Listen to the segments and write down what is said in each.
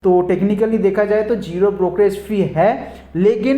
तो टेक्निकली देखा जाए तो जीरो ब्रोकरेज फी है। लेकिन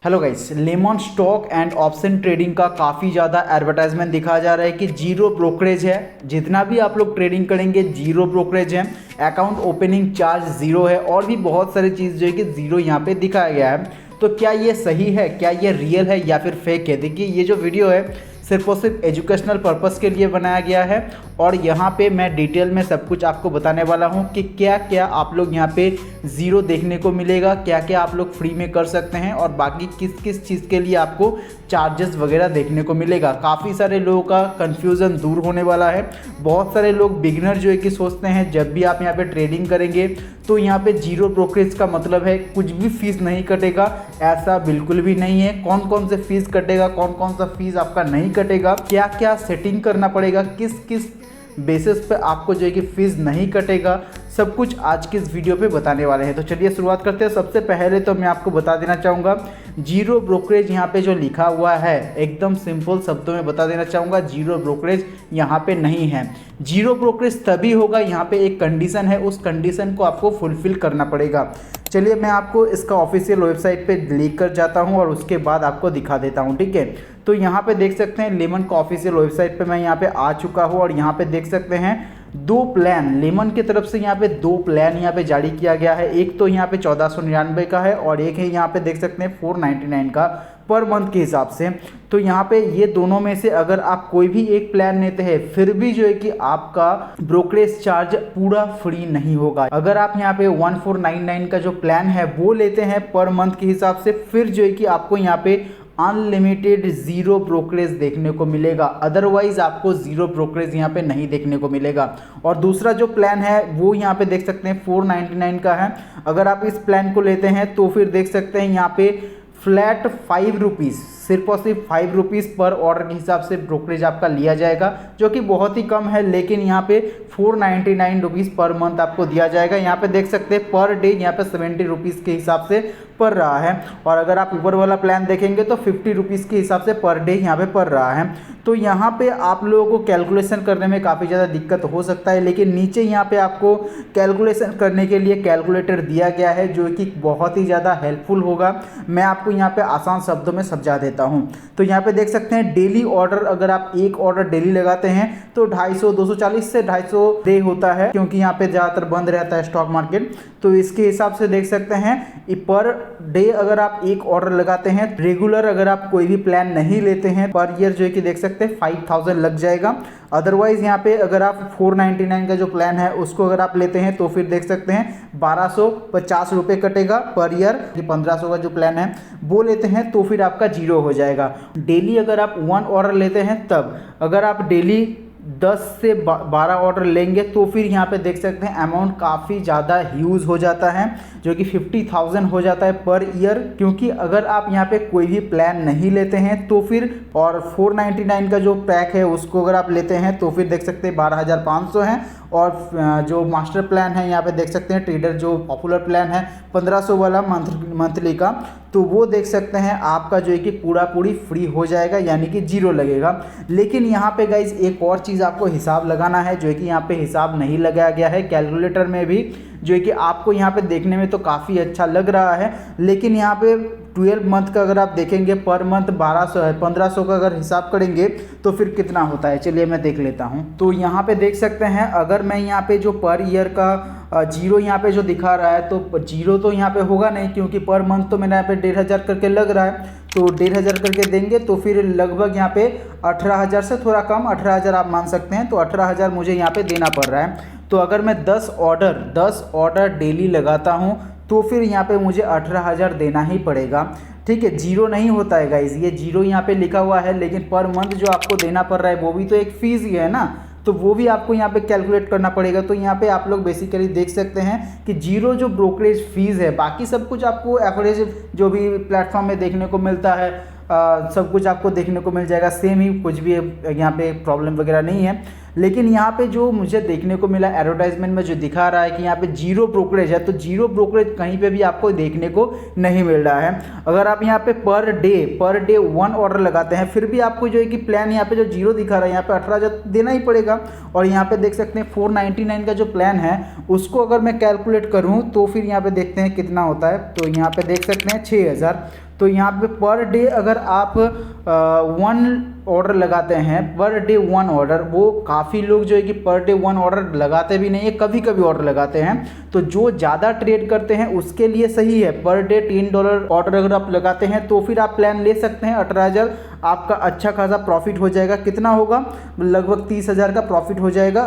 hello guys, lemon stock and option trading का काफ़ी ज़्यादा एडवर्टाइजमेंट दिखाया जा रहा है कि जीरो ब्रोकरेज है, जितना भी आप लोग ट्रेडिंग करेंगे जीरो ब्रोकरेज है, अकाउंट ओपनिंग चार्ज जीरो है और भी बहुत सारी चीज़ जो है कि जीरो यहाँ पे दिखाया गया है। तो क्या ये सही है, क्या ये रियल है या फिर फेक है? देखिए, ये जो वीडियो है सिर्फ और सिर्फ एजुकेशनल पर्पस के लिए बनाया गया है और यहाँ पे मैं डिटेल में सब कुछ आपको बताने वाला हूँ कि क्या क्या आप लोग यहाँ पे ज़ीरो देखने को मिलेगा, क्या क्या आप लोग फ्री में कर सकते हैं और बाकी किस किस चीज़ के लिए आपको चार्जेस वगैरह देखने को मिलेगा। काफ़ी सारे लोगों का कन्फ्यूज़न दूर होने वाला है। बहुत सारे लोग बिगिनर जो है कि सोचते हैं जब भी आप यहाँ पे ट्रेडिंग करेंगे तो यहाँ पे जीरो ब्रोकरेज का मतलब है कुछ भी फीस नहीं कटेगा। ऐसा बिल्कुल भी नहीं है। कौन कौन से फीस कटेगा, कौन कौन सा फीस आपका नहीं कटेगा, क्या क्या सेटिंग करना पड़ेगा, किस किस बेसिस पे आपको जो है कि फीस नहीं कटेगा, सब कुछ आज की इस वीडियो पे बताने वाले हैं। तो चलिए शुरुआत करते हैं। सबसे पहले तो मैं आपको बता देना चाहूँगा जीरो ब्रोकरेज यहाँ पे जो लिखा हुआ है एकदम सिंपल शब्दों में बता देना चाहूँगा, जीरो ब्रोकरेज यहाँ पे नहीं है। जीरो ब्रोकरेज तभी होगा, यहाँ पे एक कंडीशन है, उस कंडीशन को आपको फुलफिल करना पड़ेगा। चलिए मैं आपको इसका ऑफिशियल वेबसाइट पे लिख कर जाता हूँ और उसके बाद आपको दिखा देता हूँ, ठीक है। तो यहाँ पे देख सकते हैं लेमन का ऑफिशियल वेबसाइट पे मैं यहाँ पे आ चुका हूँ और यहाँ पे देख सकते हैं दो प्लान लेमन की तरफ से यहाँ पे दो प्लान यहाँ पे जारी किया गया है। एक तो यहाँ पे 1499 का है और एक है यहाँ पे देख सकते हैं 499 का पर मंथ के हिसाब से। तो यहाँ पे ये दोनों में से अगर आप कोई भी एक प्लान लेते हैं फिर भी जो है कि आपका ब्रोकरेज चार्ज पूरा फ्री नहीं होगा। अगर आप यहाँ पे 1499 का जो प्लान है वो लेते हैं पर मंथ के हिसाब से, फिर जो है कि आपको यहाँ पे अनलिमिटेड जीरो ब्रोकरेज देखने को मिलेगा। अदरवाइज आपको जीरो ब्रोकरेज यहाँ पे नहीं देखने को मिलेगा। और दूसरा जो प्लान है वो यहाँ पे देख सकते हैं 499 का है। अगर आप इस प्लान को लेते हैं तो फिर देख सकते हैं यहाँ पे फ्लैट 5 रुपीज़, सिर्फ और सिर्फ 5 रुपीज़ पर ऑर्डर के हिसाब से ब्रोकरेज आपका लिया जाएगा, जो कि बहुत ही कम है। लेकिन यहाँ पे 499 रुपीज़ पर मंथ आपको दिया जाएगा। यहाँ पे देख सकते हैं पर डे यहाँ पे 70 रुपीज़ के हिसाब से पड़ रहा है। और अगर आप ऊपर वाला प्लान देखेंगे तो 50 रुपीज़ के हिसाब से पर डे यहाँ पे पड़ रहा है। तो यहाँ पे आप लोगों को कैलकुलेशन करने में काफ़ी ज़्यादा दिक्कत हो सकता है, लेकिन नीचे यहाँ पे आपको कैलकुलेशन करने के लिए कैलकुलेटर दिया गया है जो कि बहुत ही ज़्यादा हेल्पफुल होगा। मैं आपको यहाँ पे आसान शब्दों में समझा देता हूँ। तो यहाँ पे देख सकते हैं डेली ऑर्डर, अगर आप एक ऑर्डर डेली लगाते हैं तो 250 240 से 250 डे होता है, क्योंकि यहाँ पे ज़्यादातर बंद रहता है स्टॉक मार्केट। तो इसके हिसाब से देख सकते हैं पर डे अगर आप एक ऑर्डर लगाते हैं, रेगुलर अगर आप कोई भी प्लान नहीं लेते हैं, पर ईयर जो है कि देख सकते हैं 5000 लग जाएगा। अदरवाइज यहाँ पे अगर आप 499 का जो प्लान है उसको अगर आप लेते हैं तो फिर देख सकते हैं 1250 रुपये कटेगा पर ईयर। 1500 का जो प्लान है वो लेते हैं तो फिर आपका जीरो हो जाएगा। डेली अगर आप 1 ऑर्डर लेते हैं तब, अगर आप डेली 10 से 12 ऑर्डर लेंगे तो फिर यहाँ पे देख सकते हैं अमाउंट काफ़ी ज़्यादा ह्यूज हो जाता है, जो कि 50,000 हो जाता है पर ईयर। क्योंकि अगर आप यहाँ पे कोई भी प्लान नहीं लेते हैं तो फिर, और 499 का जो पैक है उसको अगर आप लेते हैं तो फिर देख सकते हैं 12,500 है। और जो मास्टर प्लान है यहाँ पे देख सकते हैं ट्रेडर जो पॉपुलर प्लान है 1500 वाला मंथली का, तो वो देख सकते हैं आपका जो है कि पूरी फ्री हो जाएगा, यानी कि जीरो लगेगा। लेकिन यहाँ पे गाइज एक और चीज़ आपको हिसाब लगाना है जो है कि यहाँ पे हिसाब नहीं लगाया गया है कैलकुलेटर में भी, जो है कि आपको यहाँ पे देखने में तो काफ़ी अच्छा लग रहा है, लेकिन यहाँ पे 12 मंथ का अगर आप देखेंगे पर मंथ 1200 है। 1500 का अगर हिसाब करेंगे तो फिर कितना होता है, चलिए मैं देख लेता हूँ। तो यहाँ पे देख सकते हैं अगर मैं यहाँ पे जो पर ईयर का जीरो यहाँ पे जो दिखा रहा है तो जीरो तो यहाँ पे होगा नहीं, क्योंकि पर मंथ तो मेरा यहाँ पे 1500 करके लग रहा है। तो 1500 करके देंगे तो फिर लगभग यहाँ पे 18,000 से थोड़ा कम 18,000 आप मान सकते हैं। तो 18,000 मुझे यहाँ पे देना पड़ रहा है। तो अगर मैं 10 ऑर्डर डेली लगाता हूँ तो फिर यहाँ पे मुझे 18,000 देना ही पड़ेगा, ठीक है। जीरो नहीं होता है गाइज, ये जीरो यहाँ पे लिखा हुआ है, लेकिन पर मंथ जो आपको देना पड़ रहा है वो भी तो एक फीस ही है ना, तो वो भी आपको यहाँ पे कैलकुलेट करना पड़ेगा। तो यहाँ पे आप लोग बेसिकली देख सकते हैं कि जीरो जो ब्रोकरेज फीस है, बाकी सब कुछ आपको एवरेज जो भी प्लेटफॉर्म में देखने को मिलता है सब कुछ आपको देखने को मिल जाएगा सेम ही, कुछ भी यहाँ पे प्रॉब्लम वगैरह नहीं है। लेकिन यहाँ पे जो मुझे देखने को मिला एडवर्टाइजमेंट में जो दिखा रहा है कि यहाँ पे जीरो ब्रोकरेज है, तो जीरो ब्रोकरेज कहीं पे भी आपको देखने को नहीं मिल रहा है। अगर आप यहाँ पे पर डे 1 ऑर्डर लगाते हैं, फिर भी आपको जो है कि प्लान यहाँ पे जो जीरो दिखा रहा है, यहाँ पे 18,000 देना ही पड़ेगा। और यहाँ पे देख सकते हैं 499 का जो प्लान है उसको अगर मैं कैलकुलेट करूँ तो फिर यहाँ पे देखते हैं कितना होता है। तो यहाँ पे देख सकते हैं 6,000। तो यहाँ पे पर डे अगर आप 1 ऑर्डर लगाते हैं, पर डे 1 ऑर्डर, वो काफ़ी लोग जो है कि पर डे 1 ऑर्डर लगाते भी नहीं है, कभी कभी ऑर्डर लगाते हैं। तो जो ज़्यादा ट्रेड करते हैं उसके लिए सही है, पर डे $10 ऑर्डर अगर आप लगाते हैं तो फिर आप प्लान ले सकते हैं। 18,000 आपका अच्छा खासा प्रॉफिट हो जाएगा। कितना होगा? लगभग 30,000 का प्रॉफिट हो जाएगा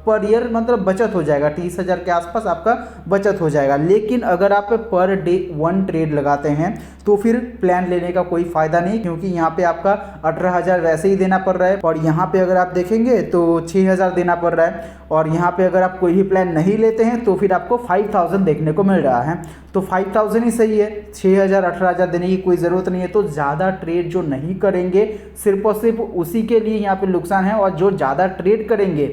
पर ईयर, मतलब बचत हो जाएगा 30,000 के आसपास आपका बचत हो जाएगा। लेकिन अगर आप पर डे 1 ट्रेड लगाते हैं तो फिर प्लान लेने का कोई फ़ायदा नहीं, क्योंकि यहाँ पे आपका 18,000 वैसे ही देना पड़ रहा है और यहाँ पे अगर आप देखेंगे तो 6,000 देना पड़ रहा है। और यहाँ पे अगर आप कोई भी प्लान नहीं लेते हैं तो फिर आपको 5,000 देखने को मिल रहा है। तो 5,000 ही सही है, 6,000 18,000 देने की कोई ज़रूरत नहीं है। तो ज़्यादा ट्रेड जो नहीं करेंगे सिर्फ और सिर्फ उसी के लिए यहाँ पे नुकसान है। और जो ज़्यादा ट्रेड करेंगे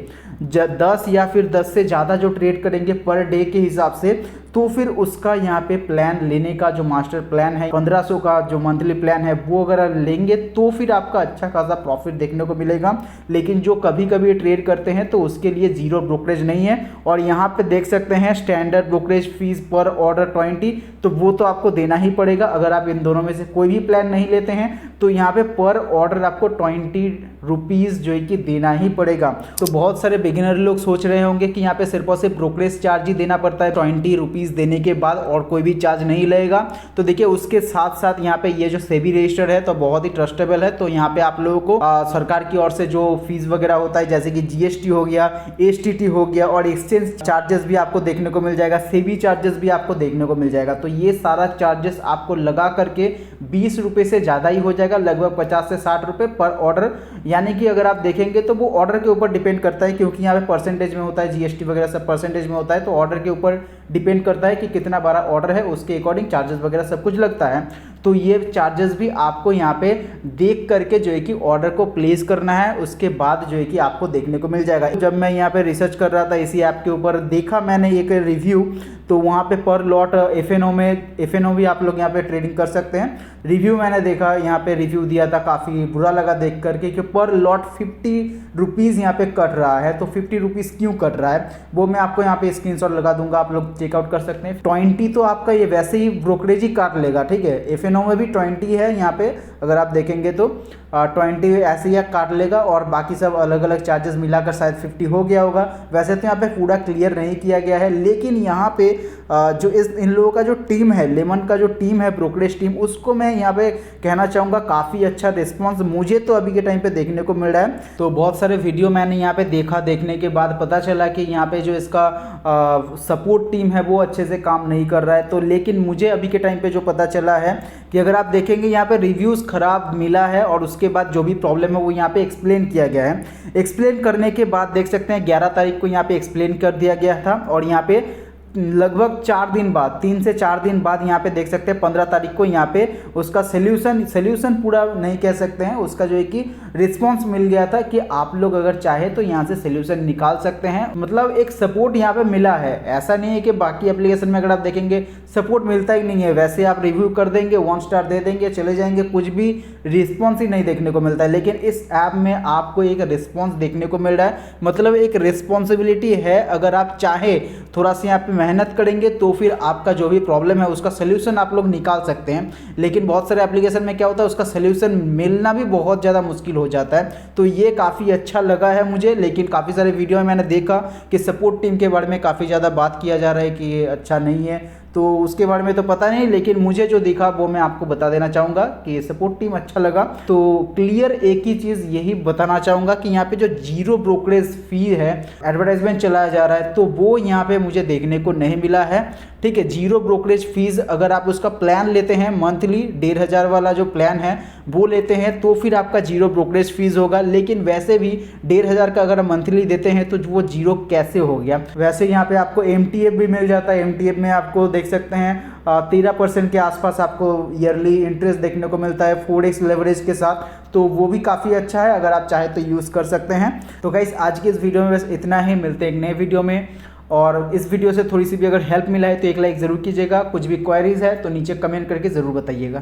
10 या फिर 10 से ज़्यादा जो ट्रेड करेंगे पर डे के हिसाब से, तो फिर उसका यहाँ पे प्लान लेने का जो मास्टर प्लान है 1500 का जो मंथली प्लान है वो अगर लेंगे तो फिर आपका अच्छा खासा प्रॉफिट देखने को मिलेगा। लेकिन जो कभी कभी ट्रेड करते हैं तो उसके लिए जीरो ब्रोकरेज नहीं है। और यहाँ पे देख सकते हैं स्टैंडर्ड ब्रोकरेज फीस पर ऑर्डर 20, तो वो तो आपको देना ही पड़ेगा। अगर आप इन दोनों में से कोई भी प्लान नहीं लेते हैं तो यहाँ पे पर ऑर्डर आपको 20 रुपीज़ जो है कि देना ही पड़ेगा। तो बहुत सारे बिगिनर लोग सोच रहे होंगे कि यहाँ पे सिर्फ और सिर्फ ब्रोकरेज चार्ज ही देना पड़ता है, 20 रुपीज़ देने के बाद और कोई भी चार्ज नहीं लगेगा। तो देखिए उसके साथ साथ यहाँ पे ये जो सेबी रजिस्टर्ड है तो बहुत ही ट्रस्टेबल है। तो यहाँ पे आप लोगों को सरकार की ओर से जो फीस वगैरह होता है जैसे कि जीएसटी हो गया, एसटीटी हो गया और एक्सचेंज चार्जेस भी आपको देखने को मिल जाएगा, सेबी चार्जेस भी आपको देखने को मिल जाएगा। तो ये सारा चार्जेस आपको लगा करके 20 रुपये से ज़्यादा ही हो जाएगा, लगभग 50 से 60 रुपये पर ऑर्डर। यानी कि अगर आप देखेंगे तो वो ऑर्डर के ऊपर डिपेंड करता है, क्योंकि यहाँ पे परसेंटेज में होता है, जीएसटी वगैरह सब परसेंटेज में होता है। तो ऑर्डर के ऊपर डिपेंड करता है कि कितना बड़ा ऑर्डर है, उसके अकॉर्डिंग चार्जेस वगैरह सब कुछ लगता है। तो ये चार्जेस भी आपको यहाँ पे देख करके जो है कि ऑर्डर को प्लेस करना है, उसके बाद जो है कि आपको देखने को मिल जाएगा। जब मैं यहाँ पे रिसर्च कर रहा था इसी ऐप के ऊपर, देखा मैंने एक रिव्यू, तो वहाँ पे पर लॉट एफएनओ भी आप लोग यहाँ पे ट्रेडिंग कर सकते हैं। रिव्यू मैंने देखा, यहाँ पे रिव्यू दिया था, काफ़ी बुरा लगा देख करके कि पर लॉट 50 रुपीज़ यहाँ पे कट रहा है। तो 50 रुपीज़ क्यों कट रहा है वो मैं आपको यहाँ पे स्क्रीनशॉट लगा दूंगा, आप लोग चेकआउट कर सकते हैं। 20 तो आपका ये वैसे ही ब्रोकरेज ही काट लेगा, ठीक है। एफएनओ में भी 20 है यहाँ पे, अगर आप देखेंगे तो 20 ऐसे ही काट लेगा और बाकी सब अलग अलग चार्जेस मिलाकर शायद 50 हो गया होगा। वैसे तो यहाँ पे पूरा क्लियर नहीं किया गया है, लेकिन यहाँ पे जो इन लोगों का जो टीम है, लेमन का जो टीम है, ब्रोकरेज टीम, उसको मैं यहाँ पे कहना चाहूँगा काफ़ी अच्छा रिस्पॉन्स मुझे तो अभी के टाइम पे देखने को मिल रहा है। तो बहुत सारे वीडियो मैंने यहाँ पे देखा, देखने के बाद पता चला कि यहाँ पे जो इसका सपोर्ट टीम है वो अच्छे से काम नहीं कर रहा है। तो लेकिन मुझे अभी के टाइम पे जो पता चला है कि अगर आप देखेंगे यहाँ पे रिव्यूज़ ख़राब मिला है और उसके बाद जो भी प्रॉब्लम है वो यहाँ पे एक्सप्लेन किया गया है। एक्सप्लेन करने के बाद देख सकते हैं 11 तारीख को यहाँ पे एक्सप्लेन कर दिया गया था और यहाँ पे लगभग 4 दिन बाद, 3 से 4 दिन बाद यहाँ पे देख सकते हैं 15 तारीख को यहाँ पे उसका सोल्यूशन पूरा नहीं कह सकते हैं, उसका जो है कि रिस्पांस मिल गया था कि आप लोग अगर चाहे तो यहाँ से सोल्यूशन निकाल सकते हैं। मतलब एक सपोर्ट यहाँ पे मिला है, ऐसा नहीं है कि बाकी एप्लीकेशन में अगर आप देखेंगे सपोर्ट मिलता ही नहीं है, वैसे आप रिव्यू कर देंगे, 1 स्टार दे देंगे, चले जाएंगे, कुछ भी रिस्पॉन्स ही नहीं देखने को मिलता है। लेकिन इस ऐप में आपको एक रिस्पॉन्स देखने को मिल रहा है, मतलब एक रिस्पॉन्सिबिलिटी है। अगर आप चाहे थोड़ा सा यहाँ पे मेहनत करेंगे तो फिर आपका जो भी प्रॉब्लम है उसका सोल्यूशन आप लोग निकाल सकते हैं। लेकिन बहुत सारे एप्लीकेशन में क्या होता है, उसका सोल्यूशन मिलना भी बहुत ज़्यादा मुश्किल हो जाता है। तो ये काफ़ी अच्छा लगा है मुझे। लेकिन काफ़ी सारे वीडियो में मैंने देखा कि सपोर्ट टीम के बारे में काफ़ी ज़्यादा बात किया जा रहा है कि ये अच्छा नहीं है, तो उसके बारे में तो पता नहीं, लेकिन मुझे जो दिखा वो मैं आपको बता देना चाहूँगा कि सपोर्ट टीम अच्छा लगा। तो क्लियर एक ही चीज़ यही बताना चाहूँगा कि यहाँ पे जो जीरो ब्रोकरेज फी है, एडवर्टाइजमेंट चलाया जा रहा है, तो वो यहाँ पे मुझे देखने को नहीं मिला है। ठीक है। जीरो ब्रोकरेज फीस अगर आप उसका प्लान लेते हैं मंथली 1500 वाला जो प्लान है वो लेते हैं तो फिर आपका जीरो ब्रोकरेज फीस होगा। लेकिन वैसे भी 1500 का अगर मंथली देते हैं तो वो जीरो कैसे हो गया। वैसे यहाँ पे आपको MTF भी मिल जाता है। MTF में आपको देख सकते हैं 13% के आसपास आपको ईयरली इंटरेस्ट देखने को मिलता है 4x लेवरेज के साथ, तो वो भी काफ़ी अच्छा है, अगर आप चाहे तो यूज़ कर सकते हैं। तो गाइस आज की इस वीडियो में बस इतना ही, मिलते हैं एक नए वीडियो में। और इस वीडियो से थोड़ी सी भी अगर हेल्प मिला है तो एक लाइक ज़रूर कीजिएगा। कुछ भी क्वेरीज है तो नीचे कमेंट करके ज़रूर बताइएगा।